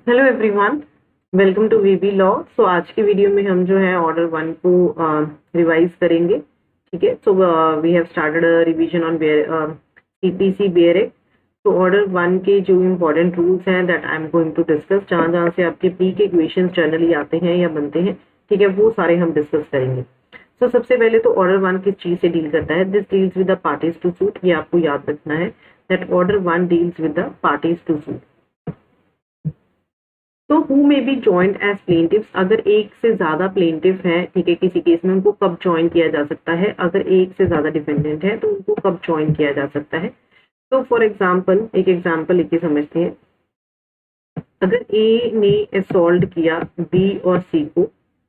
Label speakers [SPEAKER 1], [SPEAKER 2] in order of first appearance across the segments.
[SPEAKER 1] Hello everyone, welcome to VB law. So आज की video में हम जो है ऑर्डर 1 को रिवाइज करेंगे। ठीक है, so we have started revision on CPC bare act. तो ऑर्डर 1 के जो इम्पोर्टेंट रूल्स हैं that I am going to discuss, जहाँ जहाँ से आपके पी के इक्वेशन जनरली आते हैं या बनते हैं, ठीक है, वो सारे हम डिस्कस करेंगे। सो सबसे पहले तो ऑर्डर 1 किस चीज से डील करता है? This deals with the parties to suit. ये आपको याद रखना है that order 1 deals with the parties to suit. तो who may be joint as plaintiffs, अगर एक से ज्यादा प्लेंटिव है, ठीक है, किसी केस में उनको कब ज्वाइन किया जा सकता है? अगर एक से ज्यादा डिपेंडेंट है तो उनको कब ज्वाइन किया जा सकता है? तो फॉर एग्जाम्पल, एक एग्जाम्पल लिख के समझते हैं। अगर ए ने असॉल्ट किया बी और सी को,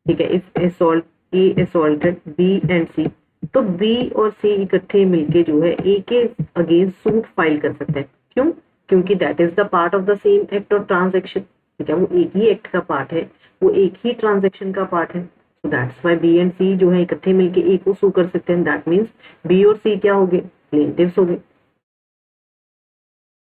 [SPEAKER 1] ठीक है, if assault A assaulted B and C, तो बी और सी इकट्ठे मिलके जो है ए के अगेंस्ट सूट फाइल कर सकते हैं। क्यों? क्योंकि that is the part of the same act और ट्रांजेक्शन। ठीक है, वो एक ही एक्ट का पार्ट है, वो एक ही ट्रांजेक्शन का पार्ट है। So that's why B and C जो है इकट्ठे मिलके ए को सू कर सकते हैं। दैट मीन्स बी और सी क्या हो गए? प्लेंटिव्स हो गए।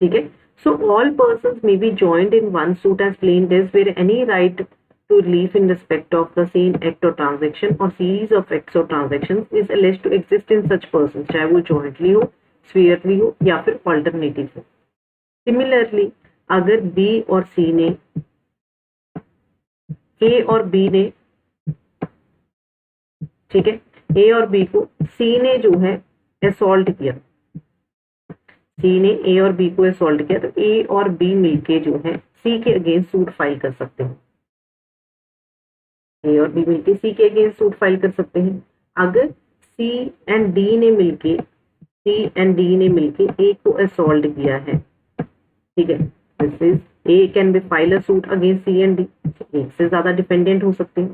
[SPEAKER 1] ठीक है, so all persons may be joined in one suit as plaintiffs where any right to relief in respect of the same act or transaction or series of acts or transactions is alleged to exist in such persons, चाहे वो jointly हो, severally हो या फिर alternative हो। Similarly, अगर B और C ने, A और B ने, ठीक है, A और B को C ने जो है assault किया, सी ने ए और बी को असॉल्ट किया, तो ए और बी मिलके जो है सी के अगेंस्ट सूट फाइल कर सकते हैं। ए और बी मिलके सी के अगेंस्ट सूट फाइल कर सकते हैं। अगर सी एंड डी ने मिलके ए को असॉल्ट किया है, ठीक है, this is a can be file a suit against C and D. एक से ज्यादा डिपेंडेंट हो सकते हैं।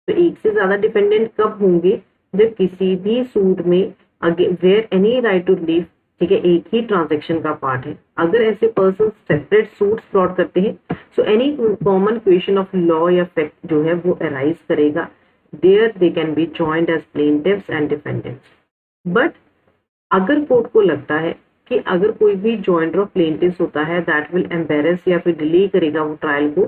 [SPEAKER 1] तो एक से ज्यादा डिपेंडेंट कब होंगे? जब किसी भी सूट में where any right to leave, ठीक है, एक ही ट्रांजेक्शन का पार्ट है। अगर ऐसे पर्सन सेपरेट सूट्स प्लॉट करते हैं, so any common question of law या फैक्ट जो है वो अराइज करेगा। There they can be joint as plaintiffs and defendants. But अगर कोर्ट को लगता है कि अगर कोई भी जॉइंटर ऑफ प्लेंटिव्स होता है दैट विल एम्बेरस या फिर डिले करेगा वो ट्रायल को,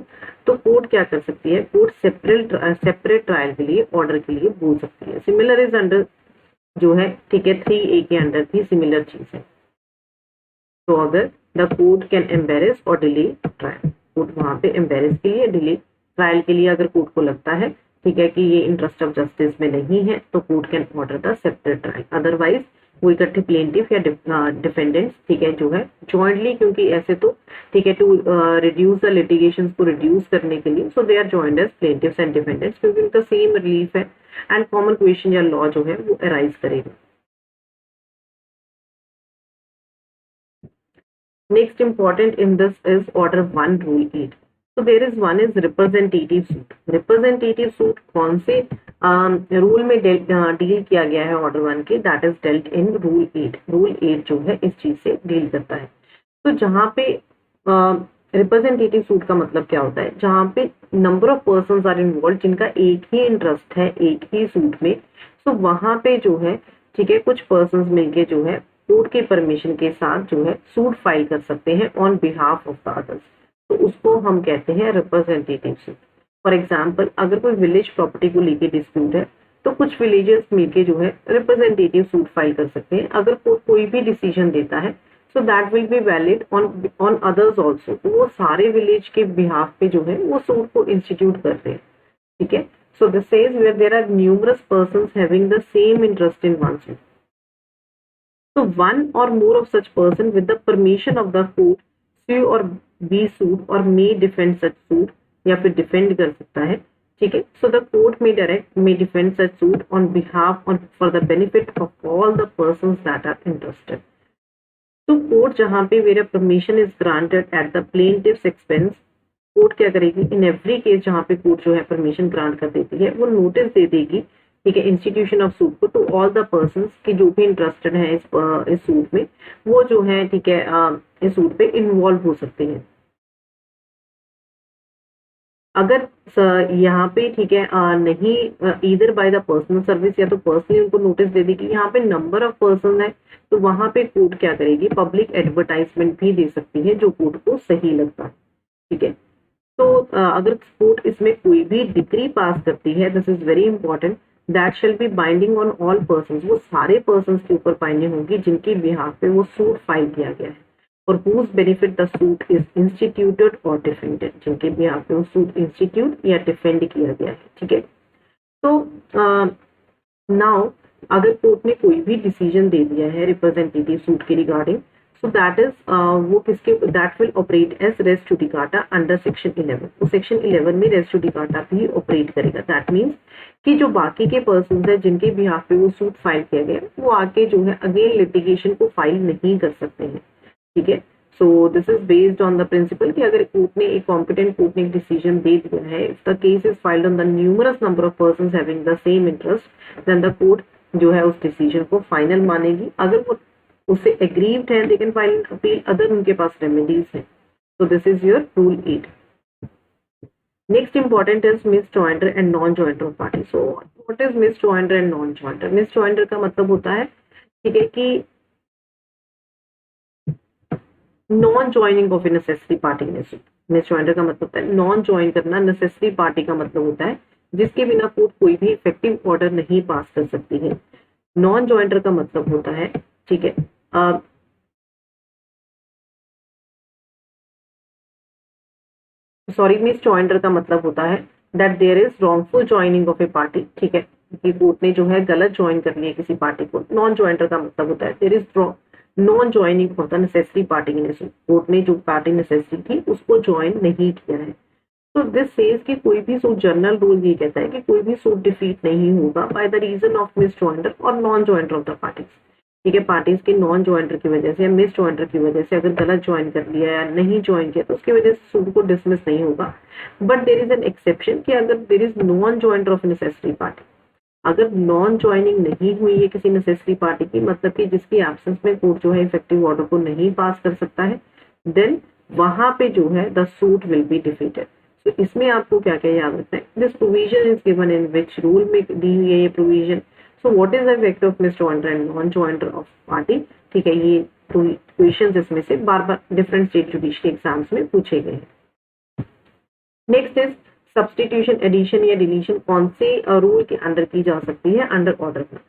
[SPEAKER 1] तो कोर्ट क्या कर सकती है? कोर्ट सेपरेट ट्रायल के लिए, ऑर्डर के लिए बोल सकती है। सिमिलर इज अंडर जो है, ठीक है, 3A के अंडर भी सिमिलर चीज है। तो अगर द कोर्ट कैन एम्बेरस और डिले ट्रायल, कोर्ट वहां पे एम्बेरस के लिए, डिले ट्रायल के लिए अगर कोर्ट को लगता है, ठीक है, कि ये इंटरेस्ट ऑफ जस्टिस में नहीं है, तो court can order the separate trial. Otherwise वो इकट्ठे प्लेंटिफ या डिफेंडेंट्स, ठीक है, जो है जॉइंटली, क्योंकि ऐसे तो, ठीक है, टू रिड्यूस द लिटिगेशन को रिड्यूस करने के लिए, so they are joined as plaintiffs and defendants, क्योंकि उनका सेम रिलीफ है एंड कॉमन क्वेश्चन या लॉ जो है वो अराइज करेगा। Next important in this is order 1 rule 8. So there is one is representative suit. Representative suit कौन से रूल में डील किया गया है ऑर्डर 1 के? That is dealt in rule 8। Rule 8 जो है इस चीज से डील करता है। तो जहां पे रिप्रेजेंटेटिव सूट का मतलब क्या होता है? जहां पे number of persons are involve जिनका एक ही इंटरेस्ट है एक ही सूट में, तो वहां पे जो है, ठीक है, कुछ पर्संस मिलके जो है कोर्ट के परमिशन के साथ जो है सूट फाइल कर सकते हैं on behalf of the others. तो उसको हम कहते हैं रिप्रेजेंटेटिव सूट। फॉर एग्जाम्पल, अगर कोई विलेज प्रॉपर्टी को लेके डिस्प्यूट है, तो कुछ विलेजर्स मिलके जो है रिप्रेजेंटेटिव सूट फाइल कर सकते हैं। अगर कोई भी डिसीजन देता है, so that will be valid on others also. तो वो सारे विलेज के बिहाफ पे जो है वो सूट को इंस्टीट्यूट करते हैं। ठीक है, so this says where there are numerous persons having the same interest in one suit, so one or more of such person with the permission of the court sue or be sued or may defend such suit, या फिर defend कर सकता है। ठीक है, so the court may direct, may defend such suit on behalf on for the benefit of all the persons that are interested. तो court जहां पे where permission is granted at the plaintiff's expense, court क्या करेगी? In every case जहां पे court जो है permission grant कर देती है, वो नोटिस दे देगी, ठीक है, इंस्टीट्यूशन ऑफ सूट को, टू ऑल द पर्संस की जो भी इंटरेस्टेड है इस सूट में, वो जो है, ठीक है, इस सूट पे इन्वॉल्व हो सकते हैं। अगर यहाँ पे, ठीक है, नहीं, इधर बाय द पर्सनल सर्विस, या तो पर्सनली उनको नोटिस दे देगी, यहाँ पे नंबर ऑफ पर्सन है, तो वहां पे कोर्ट क्या करेगी? पब्लिक एडवर्टाइजमेंट भी दे सकती है, जो कोर्ट को सही लगता है। ठीक है। तो अगर कोर्ट इसमें कोई भी डिग्री पास करती है, this is very important, that shall be binding on all persons, वो सारे पर्संस के ऊपर बाइंडिंग होगी जिनके बिहाफ पे वो सूट फाइल किया गया है, और whose benefit the suit is instituted और डिफेंडेड, जिनके बिहाफ पे वो सूट इंस्टीट्यूट या डिफेंड किया गया है। ठीक है। तो नाउ अगर कोर्ट ने कोई भी डिसीजन दे दिया है रिप्रेजेंटेटिव सूट के रिगार्डिंग, सो दैट इज वो किसके, that will operate as res judicata under section 11। तो सेक्शन 11 में रेस जुडिकाटा भी ऑपरेट करेगा। दैट मीन्स कि जो बाकी के पर्सन है जिनके बिहाफ पे वो सूट फाइल किया गया, वो आके जो है अगेन लिटिगेशन को फाइल नहीं कर सकते हैं। ठीक है। So this is based on the principle कि अगर कोर्ट ने, एक कॉम्पिटेंट कोर्ट ने एक डिसीजन दे दिया है, if the case is filed on the numerous number of persons having the same interest, then the court जो है उस डिसीजन को फाइनल मानेगी। अगर वो उससे एग्रीव्ड है, they can file appeal, other उनके पास रेमेडीज है। तो this is your rule 8। Next important is miss jointer and non joinder of party. So what is miss jointer and non jointer? Miss jointer का मतलब होता है, ठीक है, कि non joining of a necessary party in suit. Miss jointer का मतलब होता है नॉन ज्वाइन करना। नेसेसरी पार्टी का मतलब होता है जिसके बिना कोर्ट कोई भी इफेक्टिव ऑर्डर नहीं पास कर सकती है। नॉन ज्वाइंटर का मतलब होता है, ठीक है, सॉरी, मिस जॉइंटर का मतलब होता है that there is wrongful joining of a party. ठीक है, कि कोर्ट ने जो है गलत ज्वाइन कर लिया किसी पार्टी को। नॉन ज्वाइंटर का मतलब होता है there is non joining of the necessary party in suit. Court ने जो पार्टी नेसेसरी थी उसको ज्वाइन नहीं किया है। तो दिस सेज कि कोई भी सूट, जर्नल रूल ये कहता है कि कोई भी सूट डिफीट नहीं होगा by the reason of misjoinder और non joinder of the parties. ठीक है, पार्टीज के नॉन ज्वाइंटर की वजह से या मिस जॉइंटर की वजह से अगर गलत ज्वाइन कर लिया या नहीं ज्वाइन किया तो उसकी वजह से सूट को डिसमिस नहीं होगा। But there is an exception कि अगर there is non joinder of necessary party, अगर नॉन ज्वाइनिंग नहीं हुई है किसी नेसेसरी पार्टी की, मतलब कि जिसकी एब्सेंस में कोर्ट जो है इफेक्टिव ऑर्डर को नहीं पास कर सकता है, देन वहां पे जो है the suit will be defeated. तो इसमें आपको क्या क्या याद रखना है? This provision is given in which rule में दी हुई है ये provision. So what is the effect of miss jointer and non joinder of party? ठीक है, ये क्वेश्चंस इसमें से बार बार डिफरेंट स्टेट जुडिशरी एग्जाम्स में पूछे गए हैं। नेक्स्ट इज सब्सटीट्यूशन, एडिशन या डिलीशन कौन से रूल के अंडर की जा सकती है? अंडर ऑर्डर में।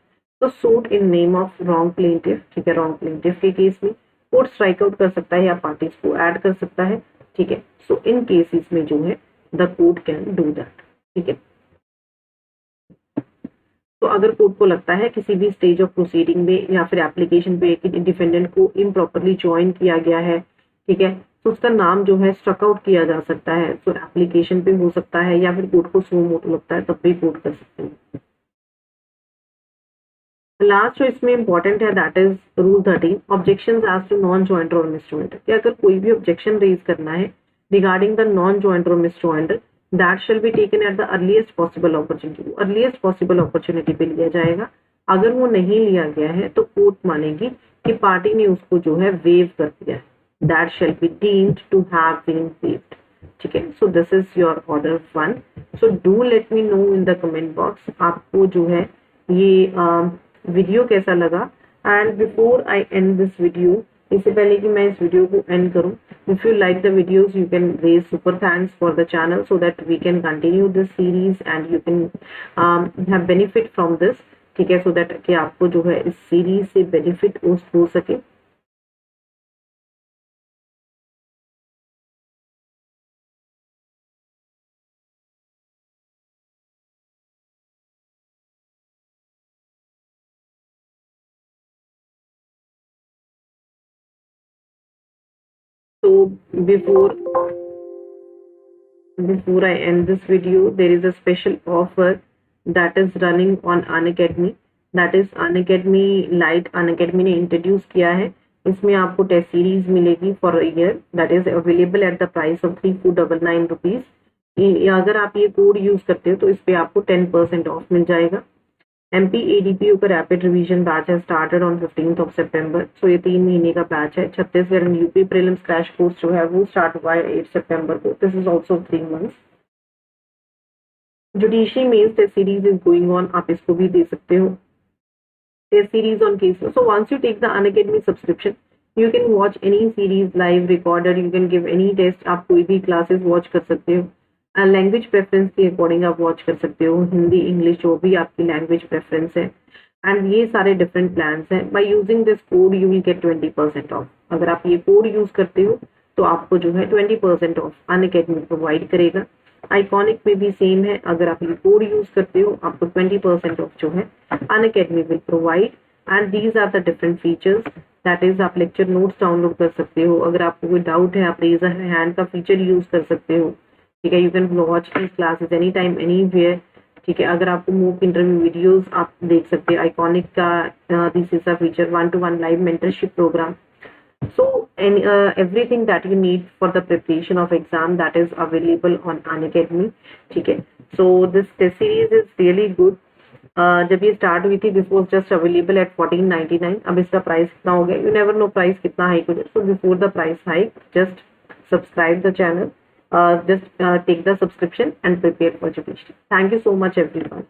[SPEAKER 1] तो suit in name of wrong plaintiff, ठीक है, रॉन्ग प्लेंटिफ के केस में कोर्ट स्ट्राइक आउट कर सकता है या पार्टीज को ऐड कर सकता है। ठीक है, सो इन केसेस में जो है the court can do that. ठीक है, तो अगर कोर्ट को लगता है किसी भी स्टेज ऑफ प्रोसीडिंग में या फिर एप्लीकेशन पे कि डिफेंडेंट को इम्प्रॉपरली ज्वाइन किया गया है, ठीक है, तो उसका नाम जो है स्ट्रक आउट किया जा सकता है। तो एप्लीकेशन पे हो सकता है या फिर कोर्ट को सो मोटो लगता है तब भी कोर्ट कर सकते हैं। लास्ट जो इसमें इंपॉर्टेंट है that is rule 13, objections as to non joinder और मिस जॉइंटर। कि अगर कोई भी ऑब्जेक्शन रेज करना है रिगार्डिंग द नॉन जॉइंटर और misjoinder, that shall be taken at the earliest possible opportunity. Earliest possible opportunity पे लिया जाएगा। अगर वो नहीं लिया गया है तो कोर्ट मानेगी कि पार्टी ने उसको जो है वेव कर दिया है। That shall be deemed to have been waived. ठीक है, so this is your order 1। So do let me know in the comment box आपको जो है ये वीडियो कैसा लगा। And before I end this video, इससे पहले कि मैं इस वीडियो को एंड करूं, if you like the videos you can raise super thanks for the channel so that we can continue this series and you can have benefit from this। ठीक है, so that कि आपको जो है इस series से benefit हो सके। So before I end this video, there is a special offer that is running on Unacademy. That is Unacademy Lite, Unacademy ने इंट्रोड्यूस किया है। इसमें आपको टेस्ट सीरीज मिलेगी for a year, that is available at the price of 3499 rupees. अगर आप ये code use करते हो तो इस पे आपको 10% ऑफ मिल जाएगा। एमपी एडीपीयू का रैपिड रिवीजन बैच है started on 15th of September। So ये 3 महीने का बैच है। Chhattisgarh and UP prelims crash course जो है वो स्टार्ट हुआ है 8 सितंबर को। This is also 3 months। Judiciary mains test series is going on, आप इसको भी दे सकते हो। Test series on case. So once you take the Unacademy subscription you can watch any series live recorded, you can give any test, आप कोई भी classes watch कर सकते हो। लैंग्वेज प्रेफरेंस के अकॉर्डिंग आप वॉच कर सकते हो, हिंदी इंग्लिश जो भी आपकी लैंग्वेज प्रेफरेंस है। एंड ये सारे डिफरेंट प्लान्स हैं। By using this code you will get 20% of. अगर आप ये कोड यूज करते हो तो आपको जो है 20% ऑफ अनअकैडमी प्रोवाइड करेगा। आइकॉनिक में भी सेम है, अगर आप ये कोड यूज करते हो आपको 20% ऑफ जो है Unacademy will provide. And these are the different features, that is आप लेक्चर नोट्स डाउनलोड कर सकते हो। अगर आपको कोई डाउट है आप रेज हैंड का फीचर यूज कर सकते हो, ठीक है। You can watch these classes any time anywhere, ठीक है। अगर आपको मूक इंटरव्यू वीडियोस आप देख सकते हैं। आइकॉनिक का this is a feature 1-to-1 live mentorship programme. So everything that you need for the preparation of exam, that is available on Unacademy, ठीक है। So this test series is really good. जब ये start हुई थी this was just available at 1499। अब इसका price कितना हो गया, यू नेवर नो प्राइस कितना हाइक हो जाए। So before the price hike just subscribe the channel, just take the subscription and prepare for GPST. Thank you so much everyone.